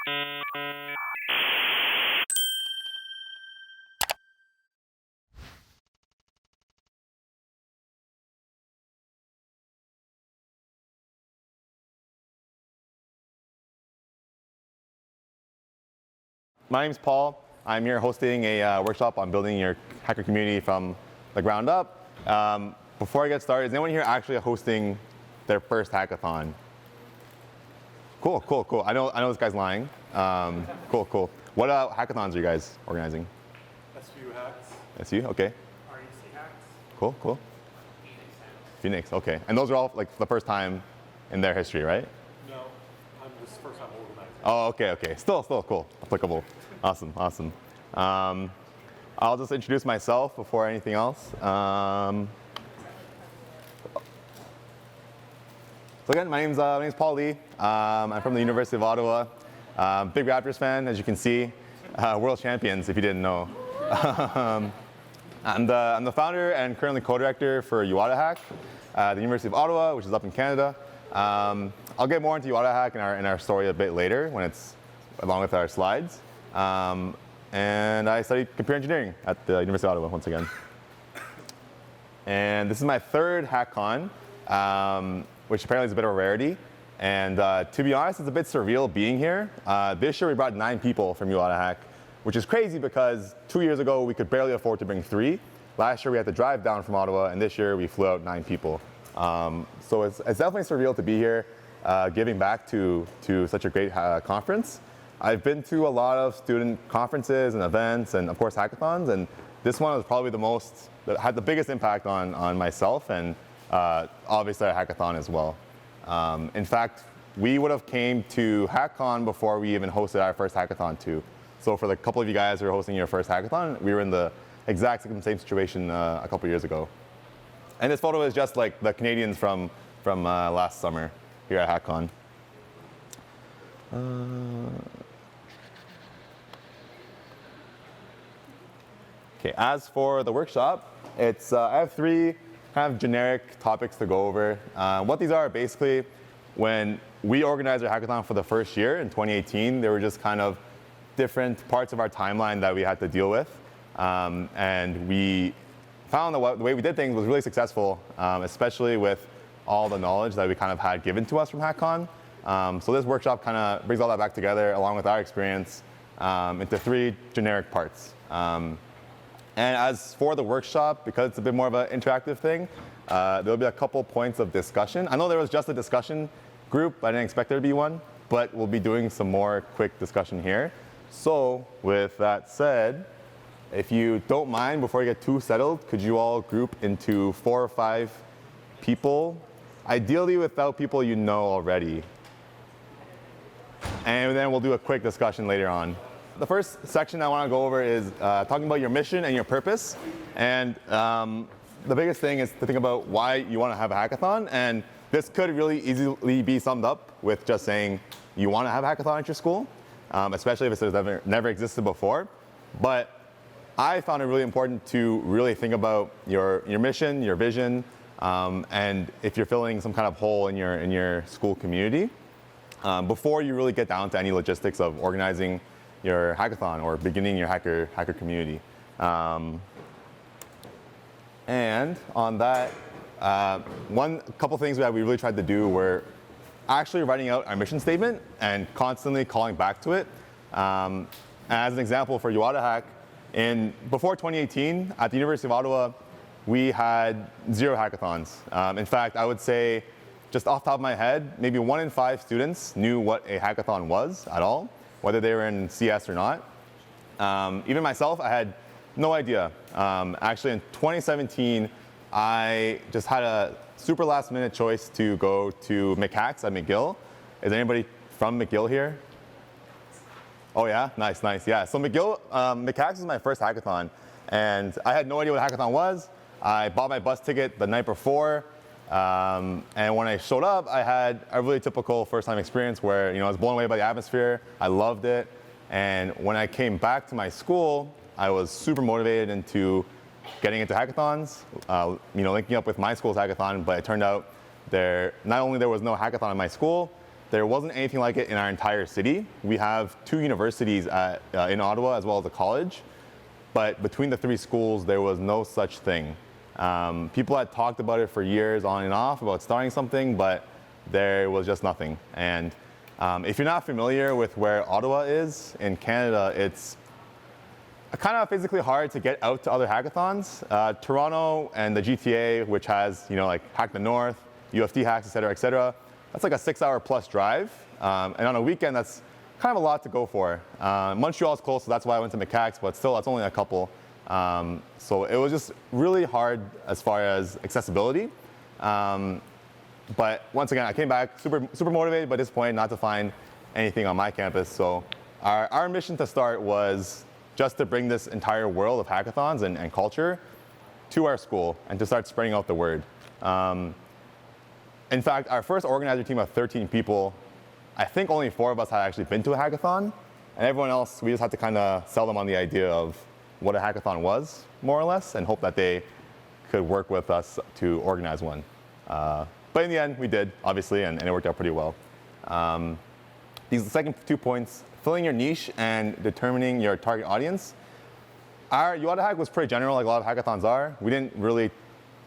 My name's Paul. I'm here hosting a workshop on building your hacker community from the ground up. Before I get started, is anyone here actually hosting their first hackathon? Cool, cool, cool. I know this guy's lying. Cool, cool. What hackathons are you guys organizing? SU hacks. SU, okay. REC hacks. Cool, cool. Phoenix, okay. And those are all like the first time in their history, right? No, this is the first time organizing. Oh, okay, okay. Still cool. Applicable. Awesome, awesome. I'll just introduce myself before anything else. So again, my name's Paul Lee. I'm from the University of Ottawa. Big Raptors fan, as you can see. World champions, if you didn't know. I'm the founder and currently co-director for uOttaHack at the University of Ottawa, which is up in Canada. I'll get more into uOttaHack in our story a bit later when it's along with our slides. And I studied computer engineering at the University of Ottawa once again. And this is my third HackCon, which apparently is a bit of a rarity. And to be honest, it's a bit surreal being here. This year we brought 9 people from uOttaHack, which is crazy because 2 years ago we could barely afford to bring 3. Last year we had to drive down from Ottawa, and this year we flew out 9 people. So it's definitely surreal to be here, giving back to such a great conference. I've been to a lot of student conferences and events and of course hackathons, and this one was probably had the biggest impact on myself and obviously our hackathon as well. In fact, we would have came to HackCon before we even hosted our first hackathon too. So for the couple of you guys who are hosting your first hackathon, we were in the exact same situation a couple years ago. And this photo is just like the Canadians from last summer here at HackCon. Okay, as for the workshop, I have 3 kind of generic topics to go over. What these are basically, when we organized our hackathon for the first year in 2018, there were just kind of different parts of our timeline that we had to deal with. And we found that the way we did things was really successful, especially with all the knowledge that we kind of had given to us from HackCon. So this workshop kind of brings all that back together along with our experience into 3 generic parts. And as for the workshop, because it's a bit more of an interactive thing, there'll be a couple points of discussion. I know there was just a discussion group. I didn't expect there to be one, but we'll be doing some more quick discussion here. So with that said, if you don't mind, before you get too settled, could you all group into 4 or 5 people, ideally without people you know already. And then we'll do a quick discussion later on. The first section I want to go over is talking about your mission and your purpose. And the biggest thing is to think about why you want to have a hackathon. And this could really easily be summed up with just saying you want to have a hackathon at your school, especially if it's never existed before. But I found it really important to really think about your mission, your vision, and if you're filling some kind of hole in your school community before you really get down to any logistics of organizing your hackathon or beginning your hacker community. And on that, couple things that we really tried to do were actually writing out our mission statement and constantly calling back to it. As an example for uOttaHack, before 2018, at the University of Ottawa, we had 0 hackathons. In fact, I would say, just off the top of my head, maybe 1 in 5 students knew what a hackathon was at all, whether they were in CS or not. Even myself, I had no idea. Actually, in 2017, I just had a super last minute choice to go to McHacks at McGill. Is anybody from McGill here? Oh yeah, nice, nice, yeah. So McHacks was my first hackathon, and I had no idea what a hackathon was. I bought my bus ticket the night before, and when I showed up, I had a really typical first-time experience where I was blown away by the atmosphere. I loved it, and when I came back to my school, I was super motivated into getting into hackathons. Linking up with my school's hackathon, but it turned out not only there was no hackathon in my school, there wasn't anything like it in our entire city. We have 2 universities in Ottawa as well as a college, but between the 3 schools, there was no such thing. People had talked about it for years on and off about starting something, but there was just nothing. And if you're not familiar with where Ottawa is in Canada, it's kind of physically hard to get out to other hackathons. Toronto and the GTA, which has like Hack the North, uOttaHack, et cetera, that's like a 6-hour plus drive. And on a weekend, that's kind of a lot to go for. Montreal's close, so that's why I went to McCack's, but still, that's only a couple. So it was just really hard as far as accessibility. But once again, I came back super motivated, but disappointed not to find anything on my campus. So our mission to start was just to bring this entire world of hackathons and culture to our school and to start spreading out the word. In fact, our first organizer team of 13 people, I think only 4 of us had actually been to a hackathon, and everyone else, we just had to kind of sell them on the idea of what a hackathon was, more or less, and hope that they could work with us to organize one. But in the end, we did, obviously, and it worked out pretty well. These are the second 2 points, filling your niche and determining your target audience. Our uOttaHack was pretty general, like a lot of hackathons are. We didn't really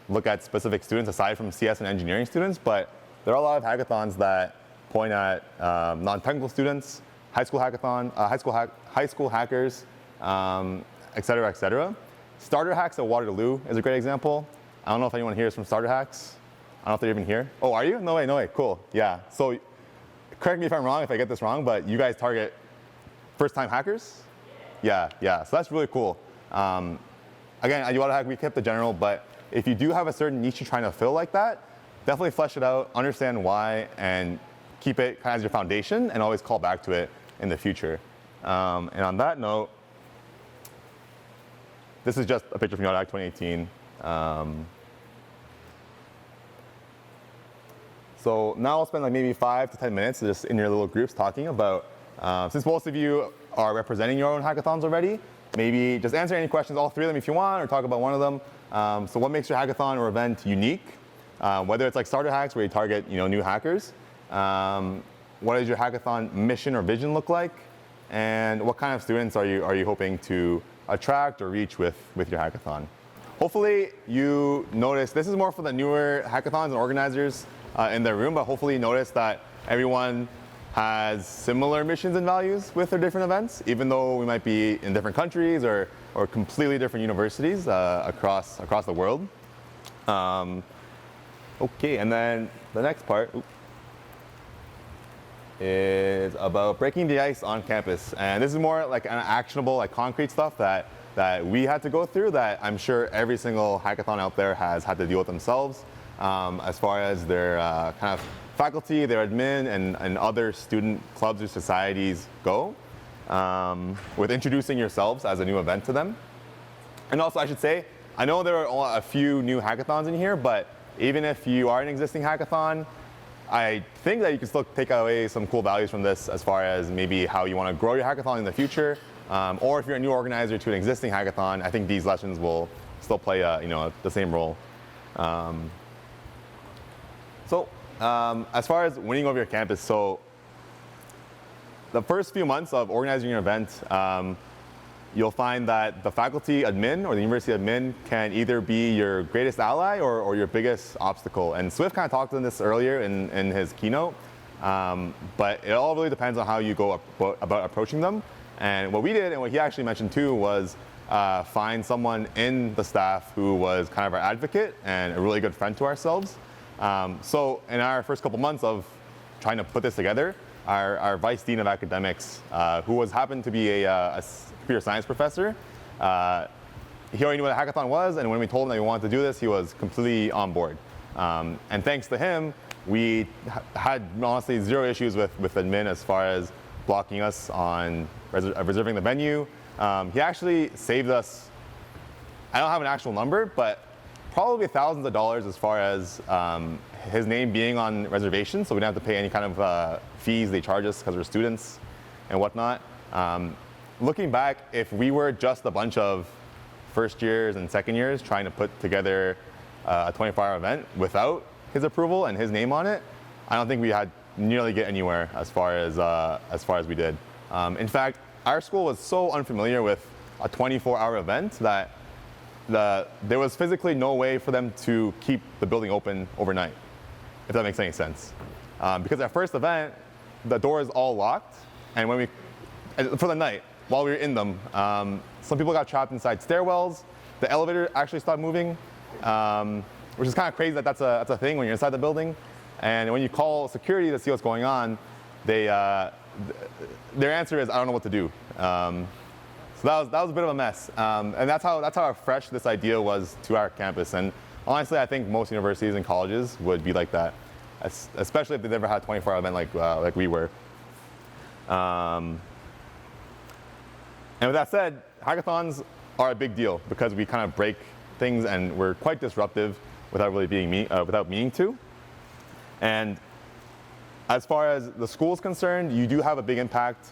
look at specific students aside from CS and engineering students, but there are a lot of hackathons that point at non-technical students, high school hackathon, high school hackers, et cetera, et cetera. Starter Hacks at Waterloo is a great example. I don't know if anyone here is from Starter Hacks. I don't know if they're even here. Oh, are you? No way, cool. Yeah, so correct me if I'm wrong, if I get this wrong, but you guys target first-time hackers? Yeah, so that's really cool. Again, at uOttaHack, we kept the general, but if you do have a certain niche you're trying to fill like that, definitely flesh it out, understand why, and keep it kind of as your foundation, and always call back to it in the future. And on that note, this is just a picture from uOttaHack 2018. So now I'll spend like maybe 5 to 10 minutes just in your little groups talking about, since most of you are representing your own hackathons already, maybe just answer any questions, all 3 of them if you want, or talk about one of them. So what makes your hackathon or event unique? Whether it's like Starter Hacks where you target new hackers. What does your hackathon mission or vision look like? And what kind of students are you hoping to attract or reach with your hackathon? Hopefully you notice, this is more for the newer hackathons and organizers in their room, but hopefully you notice that everyone has similar missions and values with their different events, even though we might be in different countries or completely different universities across the world. Okay, and then the next part is about breaking the ice on campus. And this is more like an actionable, like concrete stuff that we had to go through that I'm sure every single hackathon out there has had to deal with themselves, as far as their kind of faculty, their admin, and other student clubs or societies go, with introducing yourselves as a new event to them. And also, I should say, I know there are a few new hackathons in here, but even if you are an existing hackathon, I think that you can still take away some cool values from this as far as maybe how you want to grow your hackathon in the future, or if you're a new organizer to an existing hackathon, I think these lessons will still play the same role. As far as winning over your campus, so the first few months of organizing your event, you'll find that the faculty admin or the university admin can either be your greatest ally or your biggest obstacle. And Swift kind of talked on this earlier in his keynote, but it all really depends on how you go about approaching them. And what we did, and what he actually mentioned too, was find someone in the staff who was kind of our advocate and a really good friend to ourselves. So in our first couple months of trying to put this together, our vice dean of academics, who happened to be a computer science professor, he already knew what a hackathon was, and when we told him that we wanted to do this, he was completely on board. And thanks to him, we had honestly 0 issues with admin as far as blocking us on reserving the venue. He actually saved us, I don't have an actual number, but probably thousands of dollars as far as his name being on reservations, so we don't have to pay any kind of fees they charge us because we're students and whatnot. Looking back, if we were just a bunch of first years and second years trying to put together a 24-hour event without his approval and his name on it, I don't think we had nearly get anywhere as far as we did. In fact, our school was so unfamiliar with a 24-hour event that there was physically no way for them to keep the building open overnight, if that makes any sense. Because our first event, the doors all locked, and for the night, while we were in them, some people got trapped inside stairwells. The elevator actually stopped moving, which is kind of crazy that that's a thing when you're inside the building. And when you call security to see what's going on, their answer is, I don't know what to do. So that was a bit of a mess. And that's how fresh this idea was to our campus. And honestly, I think most universities and colleges would be like that, especially if they've never had a 24-hour event like we were. And with that said, hackathons are a big deal because we kind of break things and we're quite disruptive without really without meaning to. And as far as the school is concerned, you do have a big impact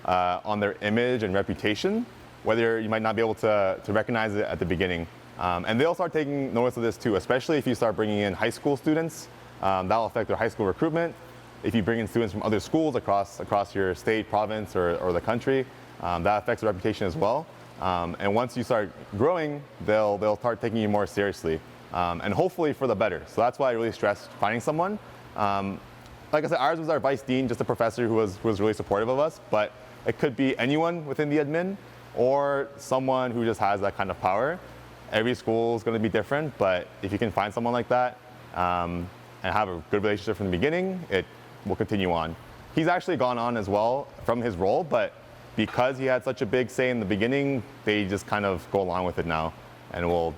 on their image and reputation, whether you might not be able to recognize it at the beginning. And they'll start taking notice of this too, especially if you start bringing in high school students. That'll affect their high school recruitment. If you bring in students from other schools across your state, province, or the country, that affects their reputation as well. And once you start growing, they'll start taking you more seriously, and hopefully for the better. So that's why I really stressed finding someone. Like I said, ours was our vice dean, just a professor who was really supportive of us, but it could be anyone within the admin or someone who just has that kind of power. Every school is going to be different, but if you can find someone like that and have a good relationship from the beginning, it will continue on. He's actually gone on as well from his role, but because he had such a big say in the beginning, they just kind of go along with it now and will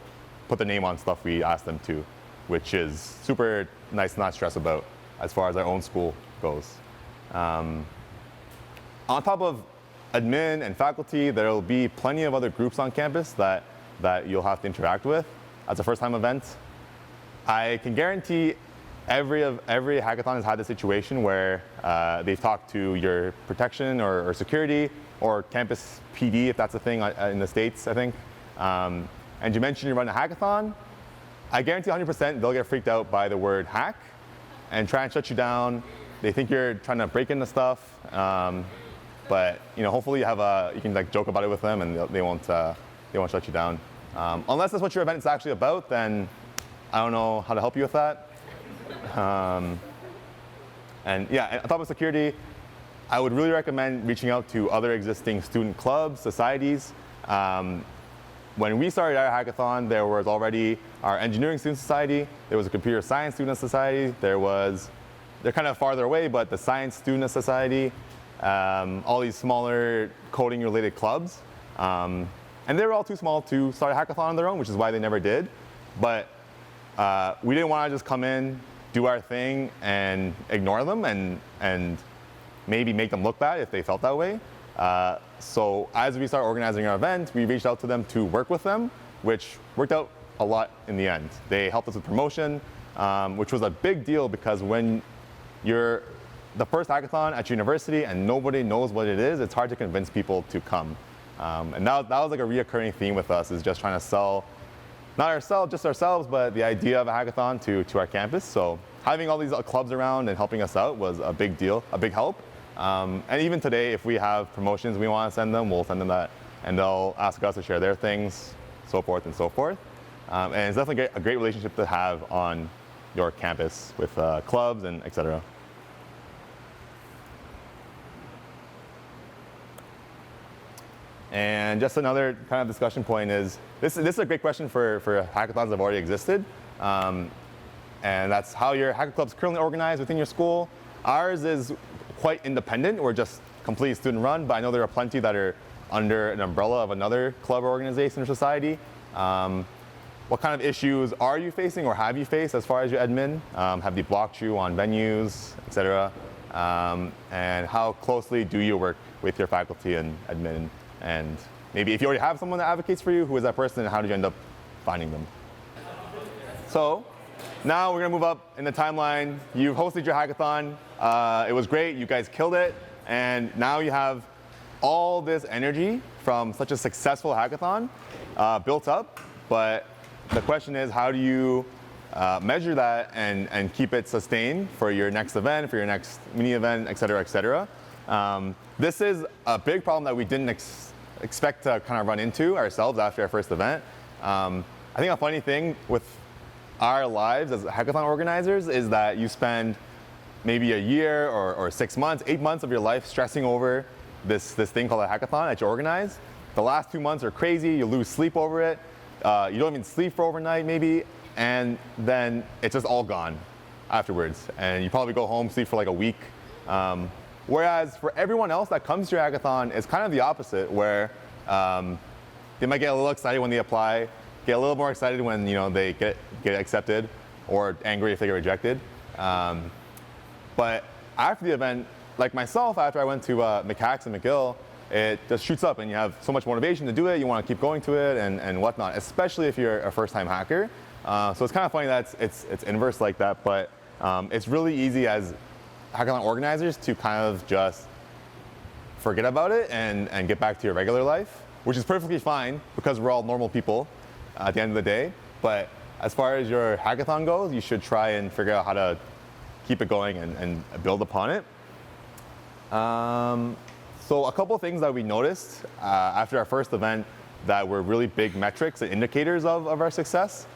put their name on stuff we ask them to, which is super nice to not stress about as far as our own school goes. On top of admin and faculty, there will be plenty of other groups on campus that you'll have to interact with as a first-time event. I can guarantee every hackathon has had a situation where they've talked to your protection or security or campus PD, if that's a thing in the States, I think. And you mentioned you run a hackathon. I guarantee 100% they'll get freaked out by the word hack and try and shut you down. They think you're trying to break into stuff. But hopefully you can like joke about it with them and they won't shut you down. Unless that's what your event is actually about, then I don't know how to help you with that. And yeah, on top of security, I would really recommend reaching out to other existing student clubs, societies. When we started our hackathon, there was already our engineering student society, there was a computer science student society, they're kind of farther away, but the science student society, all these smaller coding related clubs. And they were all too small to start a hackathon on their own, which is why they never did. But we didn't want to just come in, do our thing, and ignore them and maybe make them look bad if they felt that way. So as we started organizing our event, we reached out to them to work with them, which worked out a lot in the end. They helped us with promotion, which was a big deal because when you're the first hackathon at your university and nobody knows what it is, it's hard to convince people to come. And that was like a reoccurring theme with us, is just trying to sell, not just ourselves, but the idea of a hackathon to our campus. So having all these clubs around and helping us out was a big deal, a big help. And even today, if we have promotions we want to send them, we'll send them that, and they'll ask us to share their things, so forth and so forth. And it's definitely a great relationship to have on your campus with clubs and etc. And just another kind of discussion point is, this is a great question for hackathons that have already existed. And that's how your hacker club's currently organized within your school. Ours is quite independent. We're just completely student run, but I know there are plenty that are under an umbrella of another club or organization or society. What kind of issues are you facing or have you faced as far as your admin? Have they blocked you on venues, etc.? And how closely do you work with your faculty and admin? And maybe if you already have someone that advocates for you, who is that person and how did you end up finding them? So now we're going to move up in the timeline. You've hosted your hackathon. It was great. You guys killed it. And now you have all this energy from such a successful hackathon built up. But the question is, how do you measure that and keep it sustained for your next event, for your next mini event, et cetera, et cetera. This is a big problem that we didn't expect to kind of run into ourselves after our first event. I think a funny thing with our lives as hackathon organizers is that you spend maybe a year or 6 months, 8 months of your life stressing over this thing called a hackathon that you organize. The last 2 months are crazy. You lose sleep over it. You don't even sleep for overnight maybe. And then it's just all gone afterwards. And you probably go home, sleep for like a week. Whereas for everyone else that comes to your hackathon, it's kind of the opposite, where they might get a little excited when they apply, get a little more excited when they get accepted, or angry if they get rejected. But after the event, like myself, after I went to McHacks and McGill, it just shoots up and you have so much motivation to do it. You want to keep going to it and whatnot, especially if you're a first-time hacker. So it's kind of funny that it's inverse like that, but it's really easy as hackathon organizers to kind of just forget about it and get back to your regular life, which is perfectly fine because we're all normal people at the end of the day. But as far as your hackathon goes, you should try and figure out how to keep it going and build upon it. So a couple of things that we noticed after our first event that were really big metrics and indicators of our success.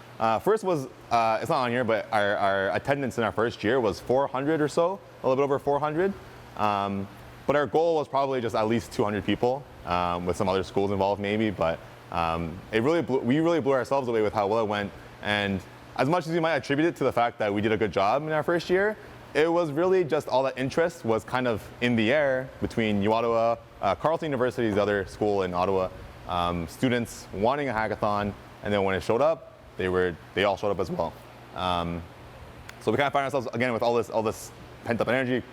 First was, it's not on here, but our attendance in our first year was 400 or so, a little bit over 400. But our goal was probably just at least 200 people, with some other schools involved maybe. But we really blew ourselves away with how well it went. And as much as you might attribute it to the fact that we did a good job in our first year, it was really just all that interest was kind of in the air between uOttaHack, Carleton University, the other school in Ottawa, students wanting a hackathon, and then when it showed up, they all showed up as well. So we kind of find ourselves again with all this pent-up energy,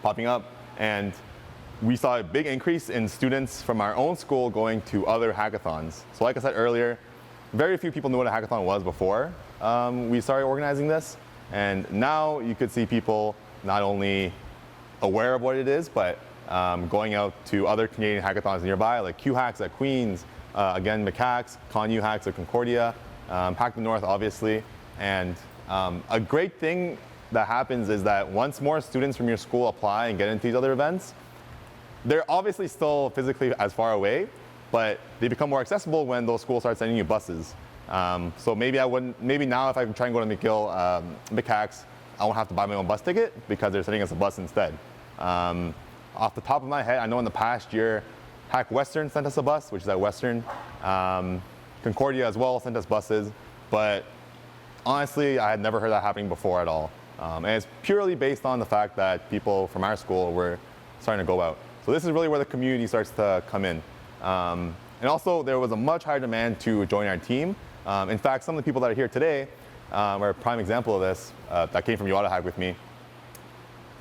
popping up, and we saw a big increase in students from our own school going to other hackathons. So like I said earlier, very few people knew what a hackathon was before we started organizing this, and now you could see people not only aware of what it is, but going out to other Canadian hackathons nearby, like QHacks at Queens, again, McHacks, ConUHacks at Concordia, Hack the North, obviously. And a great thing that happens is that once more students from your school apply and get into these other events, they're obviously still physically as far away, but they become more accessible when those schools start sending you buses. So maybe now if I try and go to McGill, McHacks, I won't have to buy my own bus ticket because they're sending us a bus instead. Off the top of my head, I know in the past year, Hack Western sent us a bus, which is at Western. Concordia as well sent us buses, but honestly, I had never heard that happening before at all. And it's purely based on the fact that people from our school were starting to go out. So this is really where the community starts to come in. And also, there was a much higher demand to join our team. In fact, some of the people that are here today are a prime example of this that came from uOttaHack with me.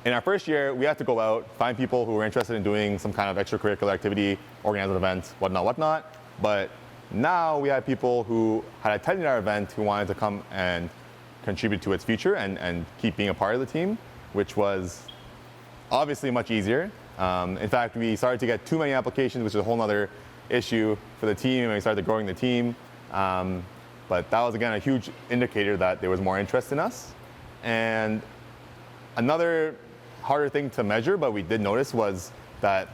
In our first year, we had to go out, find people who were interested in doing some kind of extracurricular activity, organize an event, whatnot. But now we had people who had attended our event who wanted to come and contribute to its future and keep being a part of the team, which was obviously much easier. In fact, we started to get too many applications, which is a whole other issue for the team, and we started growing the team. But that was, again, a huge indicator that there was more interest in us. And another harder thing to measure, but we did notice, was that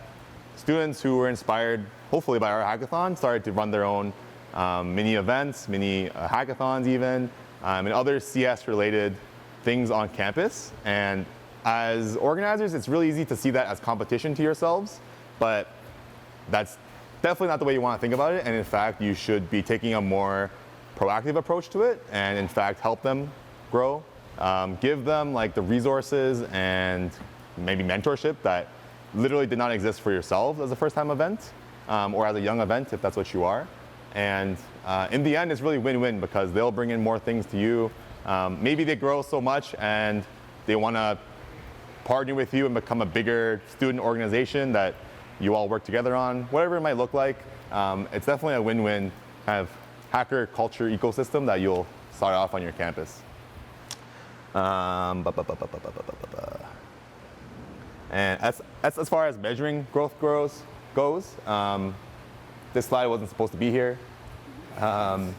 students who were inspired, hopefully by our hackathon, started to run their own mini events, mini hackathons even, and other CS-related things on campus. And as organizers, it's really easy to see that as competition to yourselves, but that's definitely not the way you want to think about it. And in fact, you should be taking a more proactive approach to it and in fact help them grow. Give them like the resources and maybe mentorship that literally did not exist for yourselves as a first-time event or as a young event if that's what you are. And in the end, it's really win-win because they'll bring in more things to you. Maybe they grow so much and they want to partner with you and become a bigger student organization that you all work together on, whatever it might look like. It's definitely a win-win kind of hacker culture ecosystem that you'll start off on your campus. And as far as measuring growth goes, this slide wasn't supposed to be here. And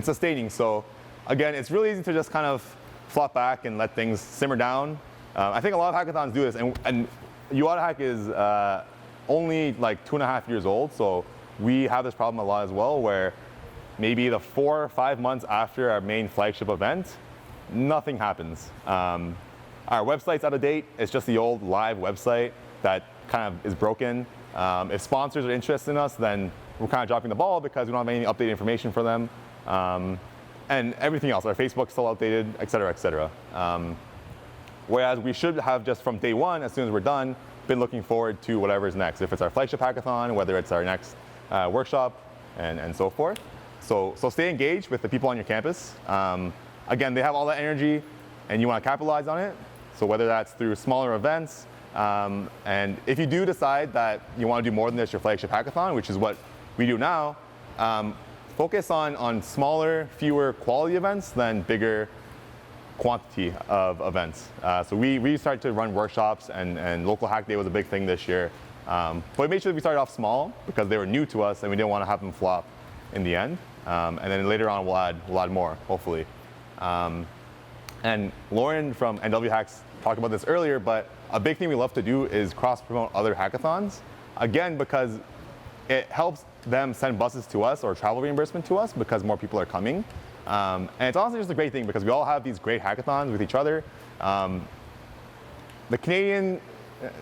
sustaining. So again, it's really easy to just kind of flop back and let things simmer down. I think a lot of hackathons do this, and uOttaHack is only like 2.5 years old, so we have this problem a lot as well, where maybe the 4 or 5 months after our main flagship event, nothing happens. Our website's out of date. It's just the old live website that kind of is broken. If sponsors are interested in us, then we're kind of dropping the ball because we don't have any updated information for them. And everything else, our Facebook's still outdated, et cetera, et cetera. Whereas we should have just from day one, as soon as we're done, been looking forward to whatever's next. If it's our flagship hackathon, whether it's our next workshop, and so forth. So stay engaged with the people on your campus. Again, they have all that energy, and you want to capitalize on it. So whether that's through smaller events, and if you do decide that you want to do more than just your flagship hackathon, which is what we do now, focus on smaller, fewer quality events than bigger quantity of events. So we started to run workshops, and local hack day was a big thing this year. But we made sure that we started off small because they were new to us, and we didn't want to have them flop in the end. And then later on, we'll add more, hopefully. And Lauren from NW Hacks talked about this earlier, but a big thing we love to do is cross-promote other hackathons. Again, because it helps them send buses to us or travel reimbursement to us because more people are coming. And it's honestly just a great thing because we all have these great hackathons with each other. The Canadian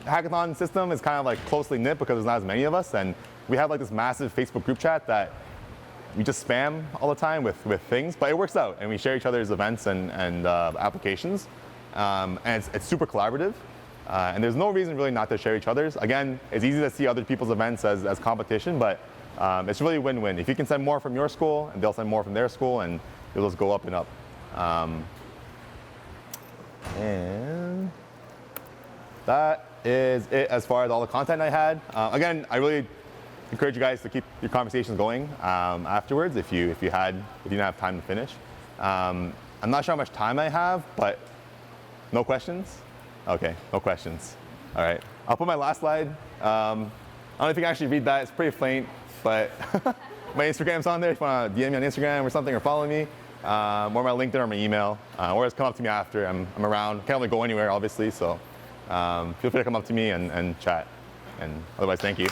hackathon system is kind of like closely knit because there's not as many of us, and we have like this massive Facebook group chat that we just spam all the time with things, but it works out, and we share each other's events and applications, and it's super collaborative, and there's no reason really not to share each other's. Again, it's easy to see other people's events as competition, but it's really win-win. If you can send more from your school, and they'll send more from their school, and it'll just go up and up. And that is it as far as all the content I had. Again, I really encourage you guys to keep your conversations going afterwards if you didn't have time to finish. I'm not sure how much time I have, but no questions? Okay, no questions. All right, I'll put my last slide. I don't know if you can actually read that. It's pretty faint, but my Instagram's on there. If you want to DM me on Instagram or something or follow me, or my LinkedIn or my email, or just come up to me after. I'm around. Can't really go anywhere, obviously, so feel free to come up to me and chat. And otherwise, thank you.